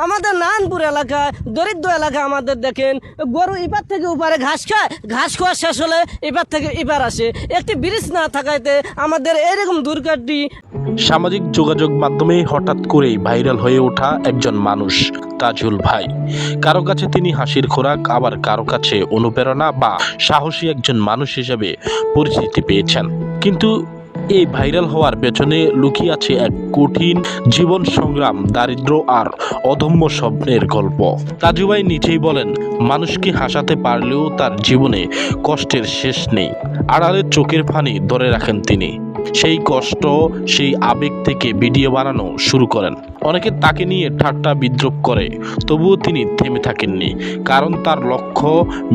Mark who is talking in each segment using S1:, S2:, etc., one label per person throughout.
S1: আমাদের নারায়ণপুর এলাকায় দরিদ্র এলাকা আমাদের দেখেন গরু এপার থেকে ওপারে ঘাস খায়, ঘাস খাওয়া শেষ হলে এপার থেকে এপার আসে। একটি ব্রিজ না থাকাতে আমাদের এরকম দুর্ঘটনা।
S2: সামাজিক যোগাযোগ মাধ্যমে হঠাৎ করেই ভাইরাল হয়ে ওঠা একজন মানুষ তাজুল ভাই। কারো কাছে তিনি হাসির খোরাক, আবার কারো কাছে অনুপ্রেরণা বা সাহসী একজন মানুষ হিসেবে পরিচিতি পেয়েছেন। কিন্তু এই ভাইরাল হওয়ার পেছনে লুকিয়ে আছে এক কঠিন জীবন সংগ্রাম, দারিদ্র আর অদম্য স্বপ্নের গল্প। তাজু ভাই নিজেই বলেন, মানুষকে হাসাতে পারলেও তার জীবনে কষ্টের শেষ নেই। আড়ালে চোখের পানি ধরে রাখেন তিনি। সেই কষ্ট, সেই আবেগ থেকে ভিডিও বানানো শুরু করেন। অনেকে তাকে নিয়ে ঠাট্টা বিদ্রূপ করে, তবুও তিনি থেমে থাকেননি। কারণ তার লক্ষ্য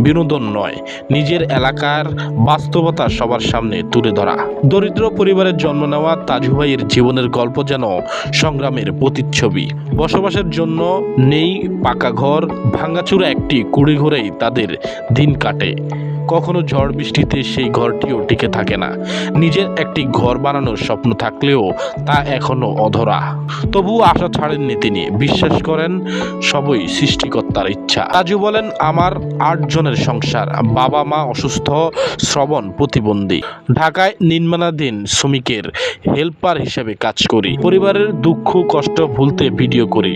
S2: বিনোদন নয়, নিজের এলাকার বাস্তবতা সবার সামনে তুলে ধরা। দরিদ্র পরিবারের জন্ম নেওয়া তাজু ভাইয়ের জীবনের গল্প যেন সংগ্রামের প্রতিচ্ছবি। বসবাসের জন্য নেই পাকা ঘর, ভাঙাচুরা একটি কুড়ি ঘরেই তাদের দিন কাটে। কখনো ঝড় বৃষ্টিতে সেই ঘরটিও টিকে থাকে না। নিজের একটি ঘর বানানোর স্বপ্ন থাকলেও তা এখনো অধরা। তবুও আশা ছাড়েননি তিনি। বিশ্বাস করেন সবই সৃষ্টিকর্তার ইচ্ছা। তাজু বলেন, আমার ৮ জনের সংসার, বাবা মা অসুস্থ, শ্রবণ প্রতিবন্ধী। ঢাকায় নির্মাণাধীন শ্রমিকের হেল্পার হিসেবে কাজ করি। পরিবারের দুঃখ কষ্ট ভুলতে ভিডিও করি।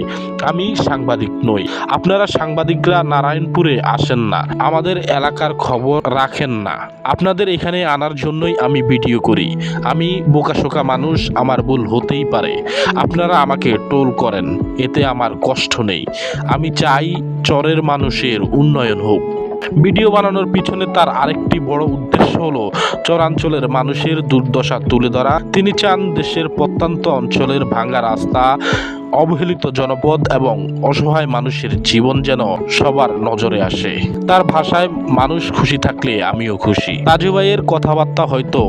S2: আমি সাংবাদিক নই। আপনারা সাংবাদিকরা নারায়ণপুরে আসেন না, আমাদের এলাকার খবর রাখেন না। আপনাদের এখানে আনার জন্যই আমি ভিডিও করি। আমি বোকাশোকা মানুষ, আমার ভুল হতেই পারে। আপনারা আমাকে ট্রোল করেন, এতে আমার কষ্ট নেই। আমি চাই চরের মানুষের উন্নয়ন হোক। ভিডিও বানানোর পিছনে তার আরেকটি বড় উদ্দেশ্য হলো চরাঞ্চলের মানুষের দুর্দশা তুলে ধরা। তিনি চান দেশের প্রত্যন্ত অঞ্চলের ভাঙা রাস্তা, অবহেলিত জনপদ এবং অসহায় মানুষের জীবন যেন সবার নজরে আসে। তার ভাষায়, মানুষ খুশি থাকলে আমিও খুশি। তাজু ভাইয়ের কথাবার্তা হয়তো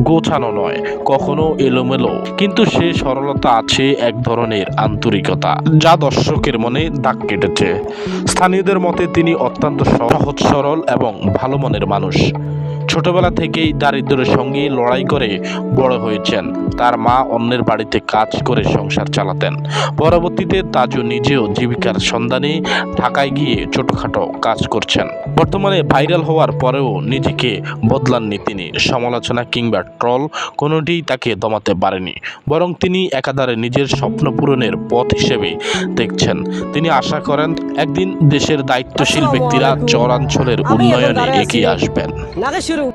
S2: গোছানো নয়, কখনো এলোমেলো, কিন্তু সে সরলতা আছে এক ধরনের আন্তরিকতা, যা দর্শকের মনে দাগ কেটেছে। স্থানীয়দের মতে তিনি অত্যন্ত সহজ সরল এবং ভালো মনের মানুষ। ছোটবেলা থেকেই দারিদ্র্যের সঙ্গে লড়াই করে বড় হয়েছেন। তার মা অন্যের বাড়িতে কাজ করে সংসার চালাতেন। পরবর্তীতে তাজু নিজেও জীবিকার সন্ধানে ঢাকায় গিয়ে ছোটখাটো কাজ করছেন। বর্তমানে ভাইরাল হওয়ার পরেও নিজেকে বদলাননি তিনি। সমালোচনা কিংবা ট্রল কোনোটিই তাকে দমাতে পারেনি, বরং তিনি একাধারে নিজের স্বপ্ন পূরণের পথ হিসেবে দেখছেন। তিনি আশা করেন একদিন দেশের দায়িত্বশীল ব্যক্তিরা চরাঞ্চলের উন্নয়নে এগিয়ে আসবেন।
S1: নাগে শুরু